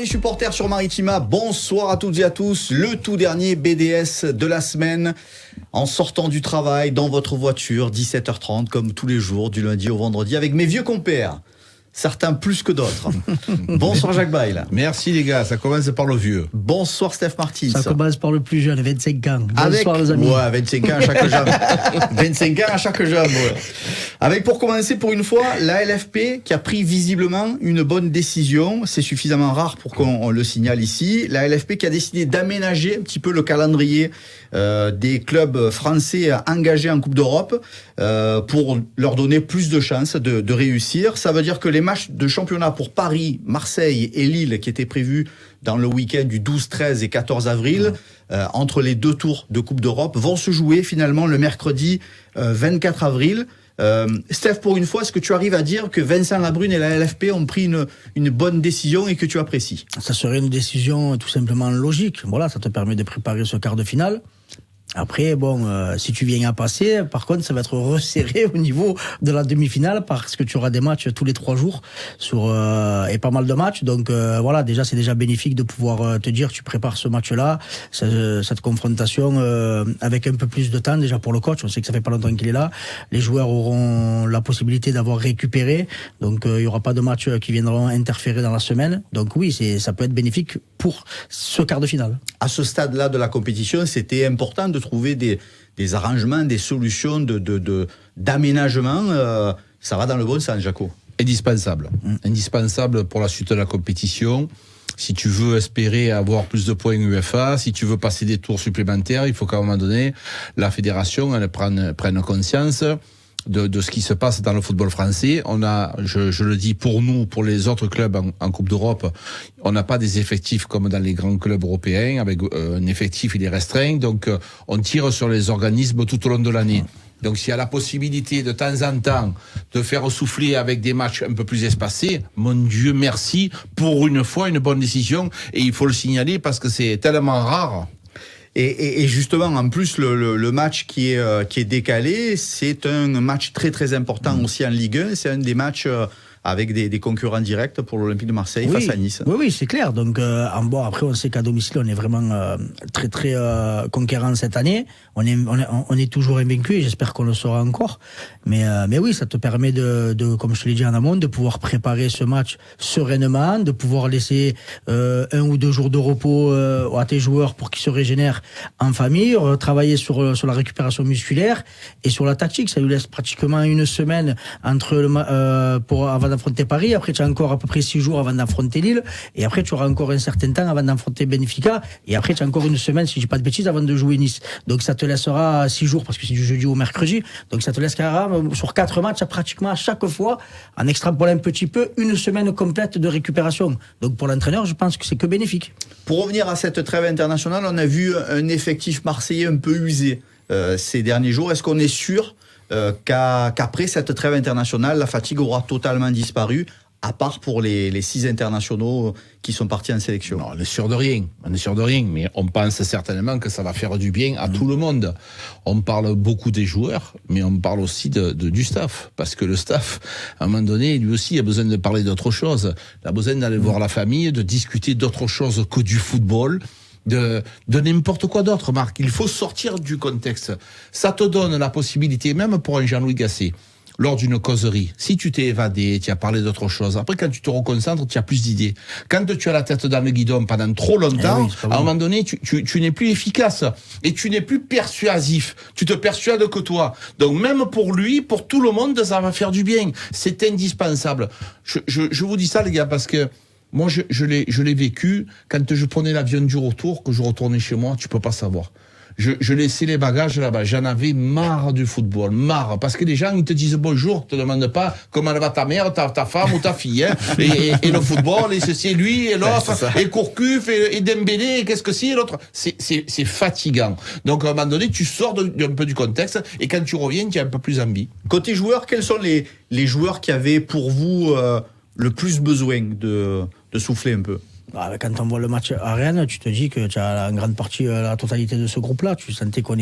des supporters sur Maritima, bonsoir à toutes et à tous. Le tout dernier BDS de la semaine, en sortant du travail, dans votre voiture, 17h30, comme tous les jours, du lundi au vendredi, avec mes vieux compères. Certains plus que d'autres. Bonsoir Jacques Bail. Merci les gars, ça commence par le vieux. Bonsoir Steph Martins. Ça commence par le plus jeune, 25 ans. Bonsoir les amis. Ouais, 25 ans à chaque jambe. 25 ans à chaque jambe, ouais. Avec pour commencer pour une fois, la LFP qui a pris visiblement une bonne décision. C'est suffisamment rare pour qu'on le signale ici. La LFP qui a décidé d'aménager un petit peu le calendrier des clubs français engagés en Coupe d'Europe pour leur donner plus de chances de réussir. Ça veut dire que les matchs de championnat pour Paris, Marseille et Lille qui étaient prévus dans le week-end du 12, 13 et 14 avril, entre les deux tours de Coupe d'Europe, vont se jouer finalement le mercredi 24 avril. Steph, pour une fois, est-ce que tu arrives à dire que Vincent Labrune et la LFP ont pris une bonne décision et que tu apprécies ? Ça serait une décision tout simplement logique. Voilà, ça te permet de préparer ce quart de finale. Après, bon, si tu viens à passer, par contre, ça va être resserré au niveau de la demi-finale parce que tu auras des matchs tous les 3 jours et pas mal de matchs. Donc voilà, déjà c'est déjà bénéfique de pouvoir te dire tu prépares ce match-là, cette confrontation avec un peu plus de temps déjà pour le coach. On sait que ça fait pas longtemps qu'il est là. Les joueurs auront la possibilité d'avoir récupéré, donc il y aura pas de matchs qui viendront interférer dans la semaine. Donc oui, ça peut être bénéfique pour ce quart de finale. À ce stade-là de la compétition, c'était important de trouver des arrangements, des solutions d'aménagement. Ça va dans le bon sens, Jaco. Indispensable. Indispensable pour la suite de la compétition. Si tu veux espérer avoir plus de points UEFA, si tu veux passer des tours supplémentaires, il faut qu'à un moment donné, la fédération elle prenne conscience de ce qui se passe dans le football français. On a, je le dis pour nous, pour les autres clubs en Coupe d'Europe, on n'a pas des effectifs comme dans les grands clubs européens, avec un effectif il est restreint, donc on tire sur les organismes tout au long de l'année. Donc s'il y a la possibilité de temps en temps de faire souffler avec des matchs un peu plus espacés, mon Dieu merci, pour une fois une bonne décision, et il faut le signaler parce que c'est tellement rare. Et justement, en plus, le match qui est décalé, c'est un match très très important aussi en Ligue 1. C'est un des matchs avec des concurrents directs pour l'Olympique de Marseille face à Nice. Oui, c'est clair. Donc, après, on sait qu'à domicile, on est vraiment très très conquérant cette année. On est toujours invaincu et j'espère qu'on le sera encore. Mais oui, ça te permet comme je te l'ai dit en amont, de pouvoir préparer ce match sereinement, de pouvoir laisser 1 ou 2 jours de repos à tes joueurs pour qu'ils se régénèrent en famille, travailler sur la récupération musculaire et sur la tactique. Ça lui laisse pratiquement une semaine avant d'affronter Paris. Après, tu as encore à peu près 6 jours avant d'affronter Lille. Et après, tu auras encore un certain temps avant d'affronter Benfica. Et après, tu as encore une semaine, si je dis pas de bêtises, avant de jouer Nice. Donc, ça te laissera 6 jours parce que c'est du jeudi au mercredi. Donc, ça te laissera sur 4 matchs, pratiquement à chaque fois, en extrapolant un petit peu, une semaine complète de récupération. Donc, pour l'entraîneur, je pense que c'est que bénéfique. Pour revenir à cette trêve internationale, on a vu un effectif marseillais un peu usé ces derniers jours. Est-ce qu'on est sûr qu'après cette trêve internationale, la fatigue aura totalement disparu, à part pour les 6 internationaux qui sont partis en sélection? Non, on est sûr de rien, mais on pense certainement que ça va faire du bien à tout le monde. On parle beaucoup des joueurs, mais on parle aussi du staff, parce que le staff, à un moment donné, lui aussi a besoin de parler d'autre chose. Il a besoin d'aller voir la famille, de discuter d'autre chose que du football, de n'importe quoi d'autre, Marc. Il faut sortir du contexte. Ça te donne la possibilité, même pour un Jean-Louis Gasset, lors d'une causerie, si tu t'es évadé, tu as parlé d'autre chose, après quand tu te reconcentres, tu as plus d'idées. Quand tu as la tête dans le guidon pendant trop longtemps, à un moment donné, tu n'es plus efficace et tu n'es plus persuasif. Tu te persuades que toi. Donc même pour lui, pour tout le monde, ça va faire du bien. C'est indispensable. Je vous dis ça, les gars, parce que moi, je l'ai vécu quand je prenais l'avion du retour, que je retournais chez moi, tu peux pas savoir. Je laissais les bagages là-bas. J'en avais marre du football, marre. Parce que les gens, ils te disent bonjour, ils te demandent pas comment va ta mère, ta femme ou ta fille, hein. Et le football, et ceci, lui, et l'autre, et Courcuf, et Dembélé, et qu'est-ce que c'est, et l'autre. C'est fatigant. Donc, à un moment donné, tu sors un peu du contexte, et quand tu reviens, tu as un peu plus envie. Côté joueurs, quels sont les joueurs qui avaient pour vous le plus besoin de souffler un peu? Quand on voit le match à Rennes, tu te dis que tu as en grande partie la totalité de ce groupe-là. Tu sentais qu'on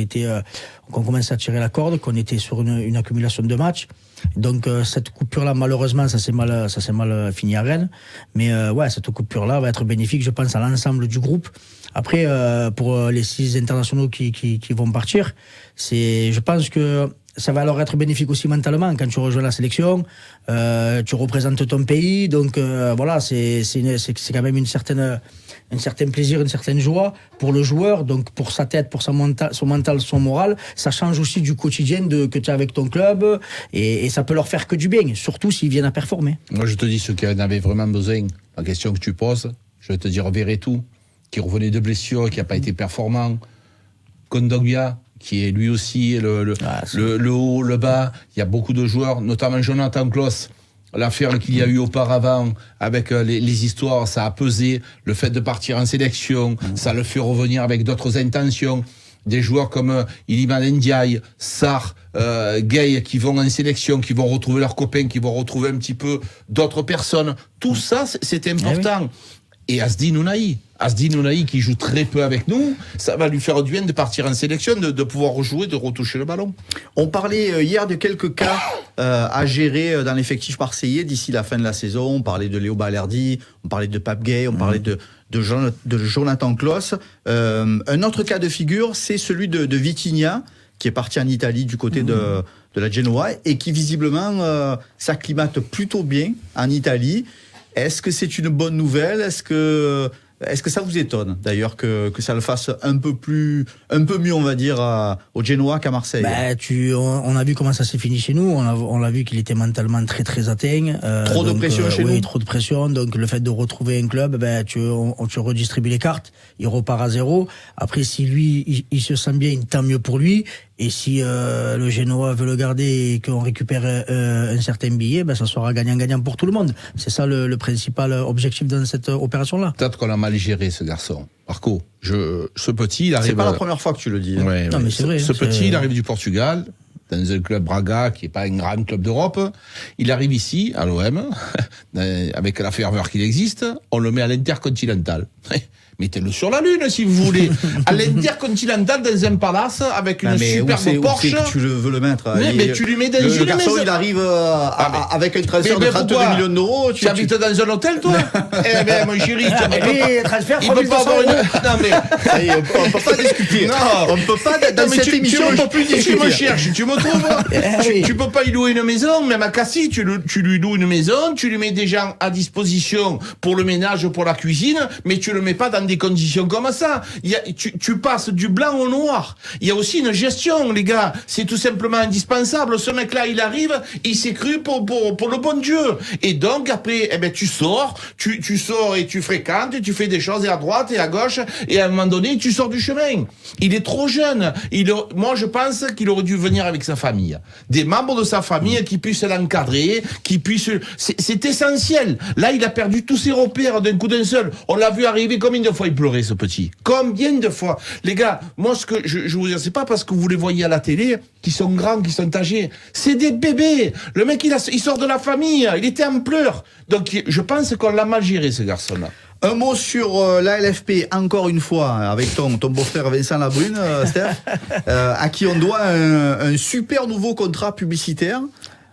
commençait à tirer la corde, qu'on était sur une accumulation de matchs. Donc cette coupure-là, malheureusement, ça s'est mal fini à Rennes. Mais cette coupure-là va être bénéfique, je pense, à l'ensemble du groupe. Après, pour les 6 internationaux qui vont partir, je pense que ça va leur être bénéfique aussi mentalement. Quand tu rejoins la sélection, tu représentes ton pays, donc c'est quand même un certain plaisir, une certaine joie pour le joueur, donc pour sa tête, pour son mental, son moral. Ça change aussi du quotidien que tu as avec ton club, et ça peut leur faire que du bien, surtout s'ils viennent à performer. Moi, je te dis, ceux qui en avaient vraiment besoin, la question que tu poses, je vais te dire Verretou, qui revenait de blessure, qui n'a pas été performant, Kondogbia, qui est lui aussi le haut, le bas. Il y a beaucoup de joueurs, notamment Jonathan Klaus. L'affaire qu'il y a eu auparavant avec les histoires, ça a pesé. Le fait de partir en sélection, ça le fait revenir avec d'autres intentions. Des joueurs comme Iliman Ndiaye, Sarr, Gay, qui vont en sélection, qui vont retrouver leurs copains, qui vont retrouver un petit peu d'autres personnes. Tout ça, c'est important. Oui. Et Asdi Nounaï qui joue très peu avec nous, ça va lui faire du bien de partir en sélection, de pouvoir rejouer, de retoucher le ballon. On parlait hier de quelques cas à gérer dans l'effectif marseillais d'ici la fin de la saison. On parlait de Léo Balerdi, on parlait de Pape Gay, on parlait de Jonathan Klaus. Un autre cas de figure, c'est celui de Vitinha, qui est parti en Italie du côté de la Genoa et qui visiblement s'acclimate plutôt bien en Italie. Est-ce que c'est une bonne nouvelle ? Est-ce que ça vous étonne d'ailleurs que ça le fasse un peu mieux, on va dire, au Genoa qu'à Marseille ? On a vu comment ça s'est fini chez nous. On l'a vu qu'il était mentalement très très atteint. Trop de pression chez nous. Oui, trop de pression. Donc le fait de retrouver un club, tu redistribues les cartes. Il repart à zéro. Après, si lui, il se sent bien, tant mieux pour lui. Et si le Genoa veut le garder et qu'on récupère un certain billet, ça sera gagnant-gagnant pour tout le monde. C'est ça le principal objectif dans cette opération-là. Peut-être qu'on a mal géré ce garçon. Marco, ce petit, il arrive... C'est pas la première fois que tu le dis. Ouais, non, mais c'est vrai. Ce petit, il arrive du Portugal, dans un club Braga, qui n'est pas un grand club d'Europe. Il arrive ici, à l'OM, avec la ferveur qu'il existe, on le met à l'Intercontinental. Mettez-le sur la Lune, si vous voulez. À l'Intercontinental, dans un palace, avec une superbe Porsche. Où c'est que tu veux le mettre ? Mais tu lui mets dans une maison. Le garçon, il arrive avec un transfert de 32 millions d'euros. Tu habites dans un hôtel, toi ? Eh ben, mon chéri, transfert, il peut pas avoir une... Non, mais... On peut pas discuter. Non, on peut pas, dans cette émission, on peut plus discuter. Tu me cherches, tu me trouves. Tu peux pas lui louer une maison, même à Cassis, tu lui loues une maison, tu lui mets des gens à disposition pour le ménage, pour la cuisine, mais tu le mets pas dans des conditions comme ça. Tu passes du blanc au noir. Il y a aussi une gestion, les gars. C'est tout simplement indispensable. Ce mec-là, il arrive, il s'est cru pour le bon Dieu. Et donc, après, tu sors et tu fréquentes, et tu fais des choses et à droite et à gauche, et à un moment donné, tu sors du chemin. Il est trop jeune. Moi, je pense qu'il aurait dû venir avec sa famille. Des membres de sa famille qui puissent l'encadrer, qui puissent... C'est essentiel. Là, il a perdu tous ses repères d'un coup d'un seul. On l'a vu arriver combien de fois il pleurait, ce petit. Combien de fois. Les gars, moi, ce que je vous dis, c'est pas parce que vous les voyez à la télé qu'ils sont grands, qu'ils sont âgés. C'est des bébés. Le mec, il sort de la famille. Il était en pleurs. Donc, je pense qu'on l'a mal géré, ce garçon-là. Un mot sur la LFP, encore une fois, avec ton beau-frère Vincent Labrune, Steph, à qui on doit un super nouveau contrat publicitaire.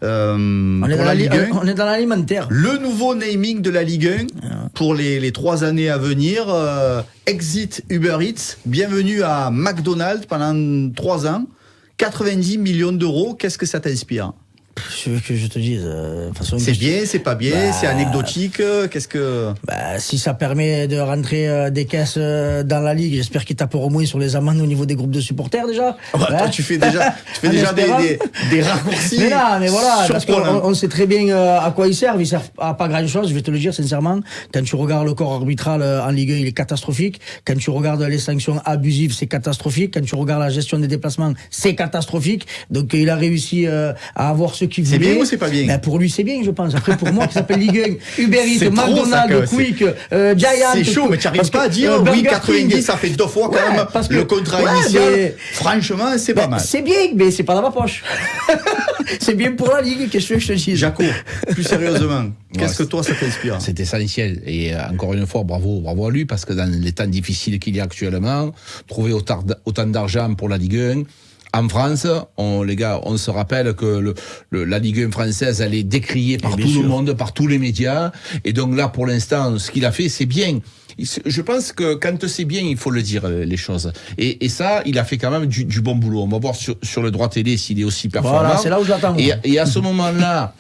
On est dans l'alimentaire. Le nouveau naming de la Ligue 1 pour les 3 années à venir. Exit Uber Eats. Bienvenue à McDonald's pendant 3 ans. 90 millions d'euros. Qu'est-ce que ça t'inspire ? Je veux que je te dise. C'est bien, c'est pas bien, c'est anecdotique. Qu'est-ce que. Si ça permet de rentrer des caisses dans la ligue, j'espère qu'ils taperont au moins sur les amendes au niveau des groupes de supporters déjà. Toi, tu fais déjà des raccourcis. Mais là, mais voilà, parce qu'on sait très bien à quoi ils servent. Ils servent à pas grand-chose. Je vais te le dire sincèrement. Quand tu regardes le corps arbitral en Ligue 1, il est catastrophique. Quand tu regardes les sanctions abusives, c'est catastrophique. Quand tu regardes la gestion des déplacements, c'est catastrophique. Donc il a réussi à avoir ce ceux qui C'est voulaient. bien ou c'est pas bien? Ben, pour lui, c'est bien, je pense. Après, pour moi, qui s'appelle Ligue 1, Uber Eats, C'est trop, McDonald's, ça, Quick, Giant. C'est chaud, mais tu n'arrives pas à dire oui, Burger 90, King. ça fait 2 fois quand Ouais, même parce que- le contrat ouais, initial. mais- Franchement, c'est pas Ben, mal. c'est bien, mais c'est pas dans ma poche. C'est bien pour la Ligue, qu'est-ce que je te dis? Jaco, plus sérieusement, qu'est-ce que toi ça t'inspire? C'est essentiel. Et encore une fois, bravo à lui, parce que dans les temps difficiles qu'il y a actuellement, trouver autant d'argent pour la Ligue 1, en France, les gars, on se rappelle que la Ligue 1 française, elle est décriée par tout le monde, par tous les médias. Et donc là, pour l'instant, ce qu'il a fait, c'est bien. Je pense que quand c'est bien, il faut le dire, les choses. Et ça, il a fait quand même du bon boulot. On va voir sur le droit télé s'il est aussi performant. Voilà, c'est là où je l'attends. Et à ce moment-là,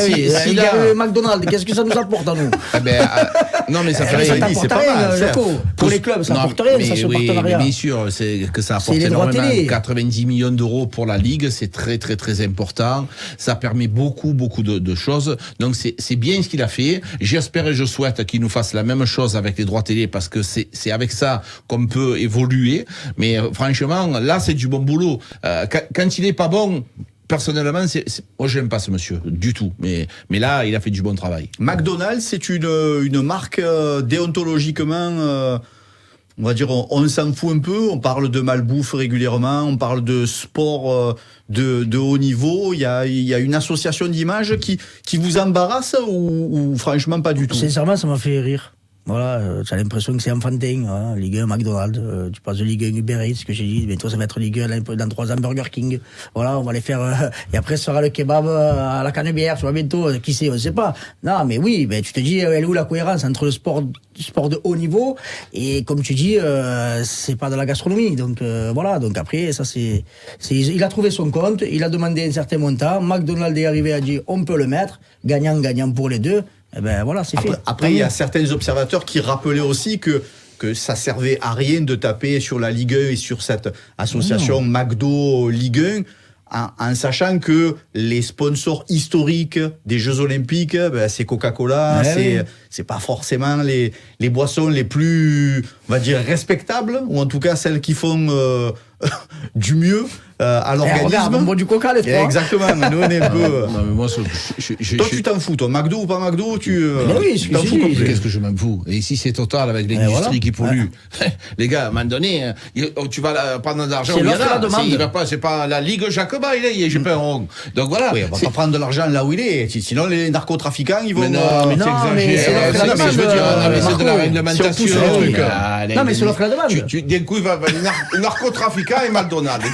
Il y a McDonald's, qu'est-ce que ça nous apporte à nous? non, mais ça Ça fait t'apporte pas rien, mal, Jaco. Pour les clubs, ça n'apporte rien, ça, ce partenariat. Mais bien sûr, c'est que ça apporte les droits énormément. télé. 90 millions d'euros pour la Ligue, c'est très, très, très important. Ça permet beaucoup de choses. Donc, c'est bien ce qu'il a fait. J'espère et je souhaite qu'il nous fasse la même chose avec les droits télé, parce que c'est avec ça qu'on peut évoluer. Mais franchement, là, c'est du bon boulot. Quand il est pas bon, personnellement, moi, je n'aime pas ce monsieur du tout. Mais là, il a fait du bon travail. McDonald's, c'est une marque déontologiquement, on va dire, on s'en fout un peu. On parle de malbouffe régulièrement, on parle de sport de haut niveau. Il y a une association d'images qui vous embarrasse ou franchement pas du tout? Sincèrement, ça m'a fait rire. Voilà, tu as l'impression que c'est enfantin, hein, Ligue 1, McDonald's, tu passes de Ligue 1 Uber Eats, ce que j'ai dit, mais toi ça va être Ligue 1 dans 3 ans Burger King. Voilà, on va les faire, et après ce sera le kebab à la canebière, tu vois, bientôt, qui sait, on sait pas. Non, mais oui, ben, tu te dis, elle est où la cohérence entre le sport de haut niveau, et comme tu dis, c'est pas de la gastronomie, donc voilà, donc après, ça il a trouvé son compte, il a demandé un certain montant, McDonald's est arrivé à dire, on peut le mettre, gagnant pour les deux. Eh ben voilà, c'est fait. Après, il y a certains observateurs qui rappelaient aussi que ça servait à rien de taper sur la Ligue 1 et sur cette association McDo Ligue 1, en sachant que les sponsors historiques des Jeux Olympiques, ben, c'est Coca-Cola, c'est pas forcément les boissons les plus, on va dire, respectables, ou en tout cas celles qui font du mieux à l'organisme. Regarde, on boit du Coca, les trois. Exactement, nous on est un peu... Non, mais moi, Toi, tu t'en fous, toi, McDo ou pas McDo, Mais oui, tu t'en fous complet. Qu'est-ce que je m'en fous? Et ici, c'est Total avec l'industrie voilà. qui pollue. Les gars, à un moment donné, tu vas prendre de l'argent. C'est l'offre et la demande. C'est pas la Ligue Jacoba, j'ai pas un rond. Donc voilà. Oui, on va pas prendre de l'argent là où il est. Sinon, les narcotrafiquants, ils vont... Mais non, mais non, mais t'exagères. c'est l'offre et la Mais je veux demande, dire, non, mais c'est de la Marco. réglementation. Si on pousse le truc. Non, mais c'est l'offre et la demande. D'un coup, il va narcotrafiquants et McDonald's.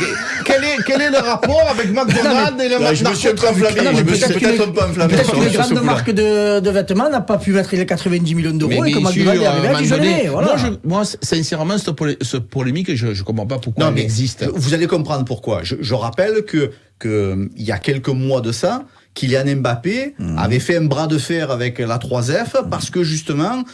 Quel est le rapport avec McDonald's et le Je me suis un peu enflammé. Non, mais Je me suis peut-être un peu enflammé Peut-être sur qu'une ce grande coup-là. marque de vêtements n'a pas pu mettre les 90 millions d'euros Mais et que bien sûr, McDonald's est arrivé à un à du moment donné, gelé. Voilà. moi, sincèrement, cette polémique, je comprends pas pourquoi elle existe. Vous allez comprendre pourquoi. Je rappelle que il y a quelques mois de ça, Kylian Mbappé avait fait un bras de fer avec la 3F parce que justement,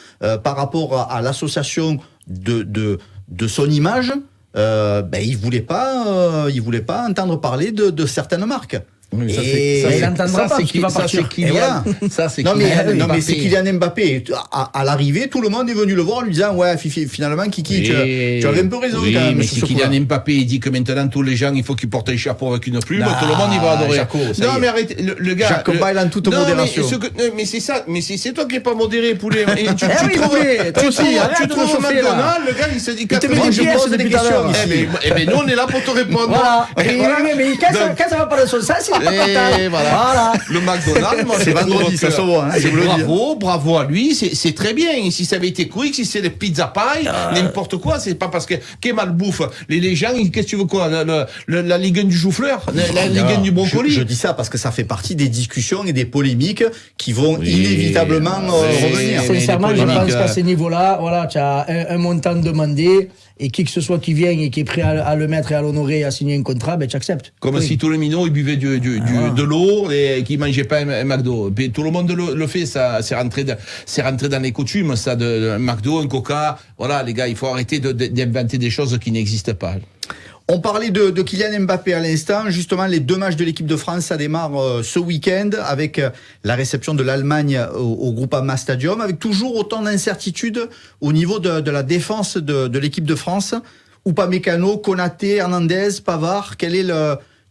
par rapport à l'association de son image, il voulait pas entendre parler de certaines marques. Oui, mais ça, Et- il n'entendra pas parce qu'il va partir. Et voilà. Ça, c'est Non mais Mbappé. c'est Kylian Mbappé. À l'arrivée, tout le monde est venu le voir en lui disant ouais finalement Kiki, tu avais un peu raison oui, quand même mais sur si ce Kylian coup-là. Mbappé il dit que maintenant tous les gens il faut qu'ils portent un chapeau avec une plume, Ah, tout le monde il va adorer. Jaco, ça y non est. mais arrête, le gars. Jacoba, il a en toute modération. Mais c'est ça, mais c'est toi qui es pas modéré poulet. Et tu Eh oui, poulet, toi aussi, arrête tu de trouves me chauffer, là. McDonald's, le gars il se dit te met Moi, des je pièces pose des depuis tout à questions l'heure. ici. Eh ben nous on est là pour te répondre. Voilà. Et voilà. Mais quand ça va pas dans son sens, il est pas Et content. voilà. Le McDonald's, moi, C'est je trouve vendredi, que ça se voit, hein, je vous le dis. bravo à lui, c'est très bien. Et si ça avait été quick, si c'est des pizzas pareilles, n'importe quoi, c'est pas parce que qu'est malbouffe. Les gens, qu'est-ce que tu veux quoi, la Ligue 1 du chou-fleur, la Ligue 1 du brocoli. Je dis ça parce que ça fait partie des discussions et des polémiques qui vont inévitablement revenir. Sincèrement, je polémiques, pense qu'à ce niveau-là, voilà, tu as un montant demandé et qui que ce soit qui vient et qui est prêt à le mettre et à l'honorer et à signer un contrat, ben tu acceptes. Comme Oui. si tous les minots ils buvaient de l'eau et qu'ils mangeaient pas un McDo. Puis tout le monde le fait, ça, c'est rentré dans les coutumes, ça, de un McDo, un Coca. Voilà, les gars, il faut arrêter d'inventer des choses qui n'existent pas. On parlait de Kylian Mbappé à l'instant. Justement, les 2 matchs de l'équipe de France, ça démarre ce week-end avec la réception de l'Allemagne au Groupama Stadium, avec toujours autant d'incertitudes au niveau de la défense de l'équipe de France. Upamecano, Konaté, Hernandez, Pavard, quel est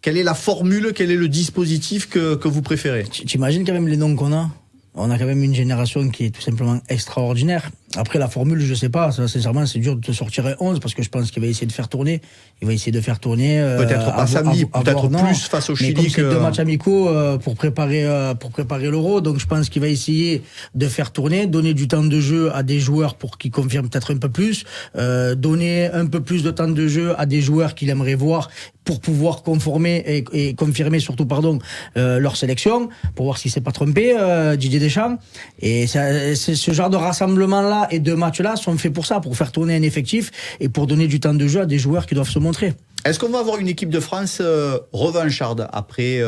Quelle est la formule, quel est le dispositif que vous préférez? T'imagines quand même les noms qu'on a? On a quand même une génération qui est tout simplement extraordinaire. Après, la formule, je sais pas. Ça, sincèrement, c'est dur de te sortir un 11 parce que je pense qu'il va essayer de faire tourner. Peut-être pas samedi, peut-être plus face au Chili. Mais comme c'est 2 matchs amicaux pour préparer l'Euro, donc je pense qu'il va essayer de faire tourner, donner du temps de jeu à des joueurs pour qu'ils confirment peut-être un peu plus, donner un peu plus de temps de jeu à des joueurs qu'il aimerait voir pour pouvoir conformer et confirmer surtout leur sélection, pour voir s'il s'est pas trompé, Didier Deschamps. Et c'est ce genre de rassemblement-là et de matchs-là sont faits pour ça, pour faire tourner un effectif et pour donner du temps de jeu à des joueurs qui doivent se montrer. Est-ce qu'on va avoir une équipe de France revancharde après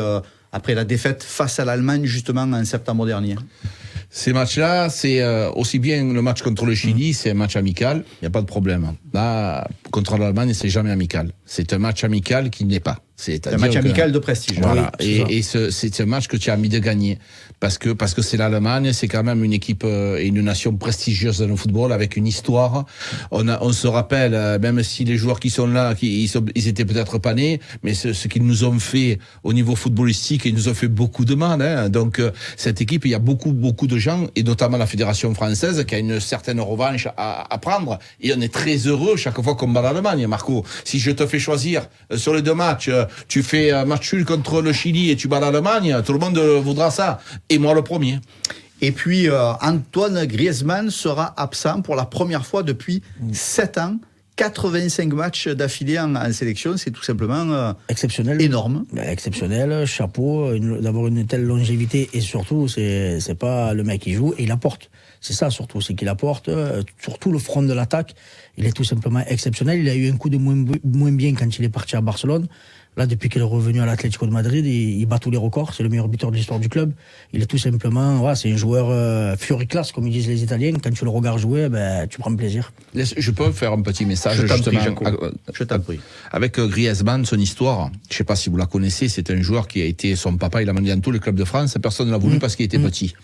la défaite face à l'Allemagne justement en septembre dernier? Ces matchs-là, c'est aussi bien le match contre le Chili, c'est un match amical, il n'y a pas de problème. Là, contre l'Allemagne, c'est jamais amical. C'est un match amical qui n'est pas. C'est un match amical de prestige. Voilà. Oui, et c'est un match que tu as envie de gagner. Parce que c'est l'Allemagne, c'est quand même une équipe et une nation prestigieuse dans le football avec une histoire. On se rappelle, même si les joueurs qui sont là, ils étaient peut-être pas nés, mais ce qu'ils nous ont fait au niveau footballistique, ils nous ont fait beaucoup de mal, hein. Donc, cette équipe, il y a beaucoup de gens, et notamment la Fédération française, qui a une certaine revanche à prendre. Et on est très heureux chaque fois qu'on bat l'Allemagne, Marco. Si je te fais choisir sur les 2 matchs, tu fais un match nul contre le Chili et tu bats l'Allemagne, tout le monde voudra ça. Et moi le premier. Et puis Antoine Griezmann sera absent pour la première fois depuis 7 ans. 85 matchs d'affilée en sélection, c'est tout simplement exceptionnel, énorme. Exceptionnel, chapeau, d'avoir une telle longévité, et surtout, c'est pas le mec qui joue, et il apporte. C'est ça surtout, c'est qu'il apporte, surtout le front de l'attaque, il est tout simplement exceptionnel. Il a eu un coup de moins bien quand il est parti à Barcelone. Là, depuis qu'il est revenu à l'Atlético de Madrid, il bat tous les records. C'est le meilleur buteur de l'histoire du club. Il est tout simplement, c'est un joueur Fioriclass, comme ils disent les Italiens. Quand tu le regardes jouer, tu prends plaisir. Je peux faire un petit message, Je t'en prie. Avec Griezmann, son histoire, je sais pas si vous la connaissez, c'est un joueur qui a été, son papa, il a mené dans tous les clubs de France. Personne ne l'a voulu parce qu'il était petit.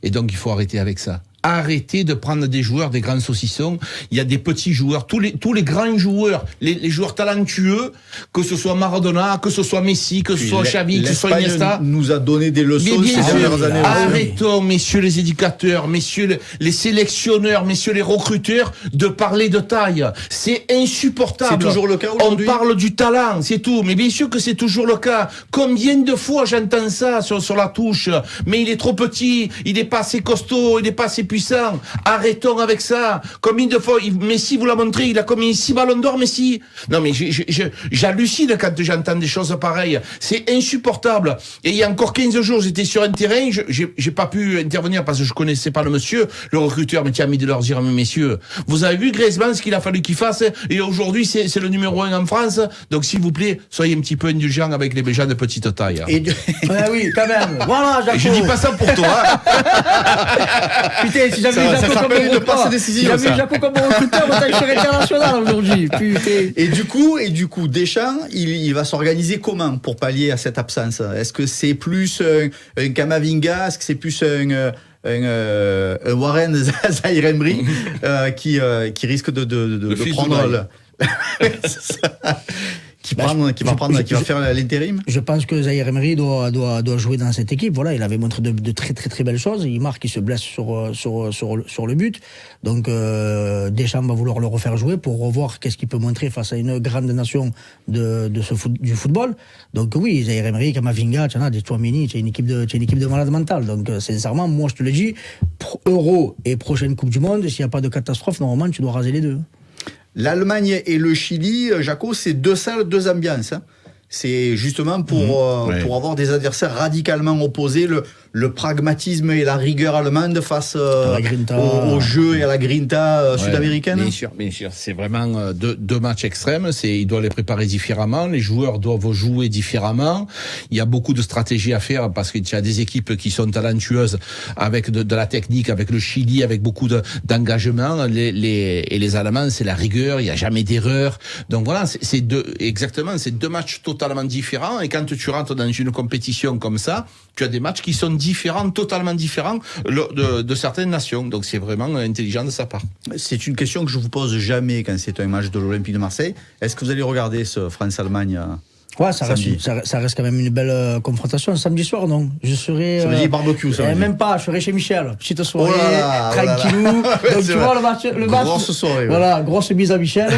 Et donc, il faut arrêter avec ça. Arrêtez de prendre des joueurs, des grands saucissons. Il y a des petits joueurs, tous les grands joueurs, les joueurs talentueux, que ce soit Maradona, que ce soit Messi, que ce soit Xavi, que ce soit Iniesta. Nous a donné des leçons ces dernières années. Arrêtons, messieurs les éducateurs, messieurs les sélectionneurs, messieurs les recruteurs, de parler de taille. C'est insupportable. C'est toujours le cas aujourd'hui. On parle du talent, c'est tout. Mais bien sûr que c'est toujours le cas. Combien de fois j'entends ça sur la touche? Mais il est trop petit, il n'est pas assez costaud, il n'est pas assez puissant. Arrêtons avec ça. Combien de fois Messi vous l'a montré, il a commis 6 ballons d'or, Messi. Non mais j'hallucine quand j'entends des choses pareilles. C'est insupportable. Et il y a encore 15 jours, j'étais sur un terrain, j'ai pas pu intervenir parce que je connaissais pas le monsieur, le recruteur, mais tiens, mis de leur dire, mais messieurs, vous avez vu Griezmann, ce qu'il a fallu qu'il fasse, et aujourd'hui c'est le numéro 1 en France. Donc s'il vous plaît, soyez un petit peu indulgents avec les gens de petite taille. Oui, quand même. Voilà, Jaco. Et je dis pas ça pour toi. Putain, si j'avais eu Jaco comme recruteur, je serais international aujourd'hui. Putain. Et du coup, Deschamps, il va s'organiser comment pour pallier à cette absence? Est-ce que c'est plus un Camavinga? Est-ce que c'est plus un Warren Zaïre-Emery qui risque de prendre qui va faire l'intérim? Je pense que Zaïre-Emery doit jouer dans cette équipe. Voilà, il avait montré de très très très belles choses. Il marque, il se blesse sur le but. Donc Deschamps va vouloir le refaire jouer pour revoir qu'est-ce qu'il peut montrer face à une grande nation du football. Donc oui, Zaïre-Emery, Camavinga, tu en as des Tchouaméni, tu as une équipe de malades mentales. Donc sincèrement, moi je te le dis, Euro et prochaine Coupe du Monde, s'il n'y a pas de catastrophe, normalement tu dois raser les deux. L'Allemagne et le Chili, Jaco, c'est 2 salles, 2 ambiances. Hein. C'est justement pour avoir des adversaires radicalement opposés, le pragmatisme et la rigueur allemande face au jeu et à la grinta sud-américaine. Bien sûr. C'est vraiment deux matchs extrêmes. Il doit les préparer différemment. Les joueurs doivent jouer différemment. Il y a beaucoup de stratégies à faire parce qu'il y a des équipes qui sont talentueuses avec de la technique, avec le Chili, avec beaucoup d'engagement. Les Allemands, c'est la rigueur. Il n'y a jamais d'erreur. Donc voilà, c'est deux matchs totalement différents. Et quand tu rentres dans une compétition comme ça, tu as des matchs qui sont totalement différents de certaines nations. Donc c'est vraiment intelligent de sa part. C'est une question que je vous pose jamais quand c'est un match de l'Olympique de Marseille. Est-ce que vous allez regarder ce France-Allemagne Ouais, ça Samedi. reste quand même une belle confrontation. Samedi soir, non. Je serai. Ça veut dire barbecue, ça veut dire. Même pas, je serai chez Michel. Petite soirée, Oh là là, tranquillou. oh là là. Donc, C'est tu vrai. vois, le match. Grosse soirée, ouais. Voilà, grosse bise à Michel.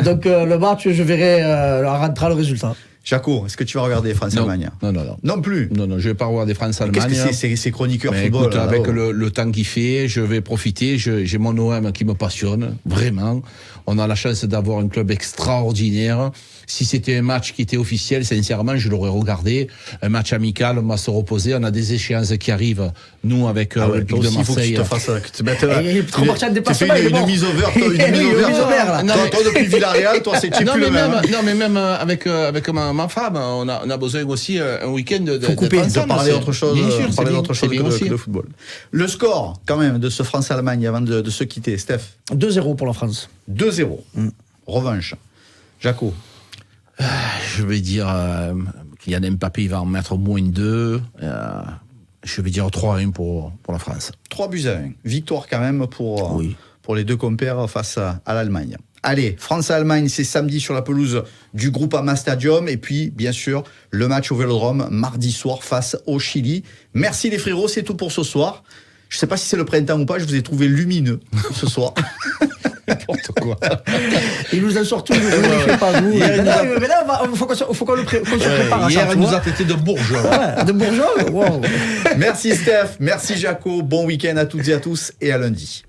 Donc, le match, je verrai en rentrant le résultat. Jaco, est-ce que tu vas regarder France-Allemagne? Non. Non plus. Non, je vais pas regarder France-Allemagne. Qu'est-ce que c'est ces chroniqueurs Mais football écoute, là, avec là-haut le temps qu'il fait, je vais profiter. J'ai mon OM qui me passionne, vraiment. On a la chance d'avoir un club extraordinaire. Si c'était un match qui était officiel, sincèrement, je l'aurais regardé. Un match amical, on va se reposer. On a des échéances qui arrivent, nous, avec Ah ouais, le toi Pic de aussi, il faut que tu Marseille. te fasses, que tu te mettes là. Et trop marché de Tu déplacement, fais il est une bon. mise over, toi, une Oui, mise une over. mise over, là. Non, Toi, depuis Villarreal, toi, c'est plus Non, le mais même. même, non, mais même avec ma femme, on a besoin aussi un week-end de Faut couper, d'être De ensemble, parler c'est- autre chose, Bien sûr, parler c'est d'autre chose bien aussi. que de football. Le score, quand même, de ce France-Allemagne avant de se quitter, Steph. 2-0 pour la France. 2-0. Revanche. Jaco. Je vais dire Kylian Mbappé, il va en mettre au moins 2. Je vais dire 3-1 pour la France. 3-1. Victoire quand même pour Oui. les deux compères face à l'Allemagne. Allez, France-Allemagne, c'est samedi sur la pelouse du Groupama Stadium. Et puis, bien sûr, le match au Vélodrome, mardi soir face au Chili. Merci les frérots, c'est tout pour ce soir. Je ne sais pas si c'est le printemps ou pas, je vous ai trouvé lumineux ce soir. N'importe quoi. Il nous en sort toujours, je ne sais pas vous. Hier, il nous a- Mais là, il faut qu'on se prépare à ça. Hier, tu il nous vois. a traité de bourgeois. Ouais, de bourgeois. Wow. Merci Steph, merci Jaco, bon week-end à toutes et à tous et à lundi.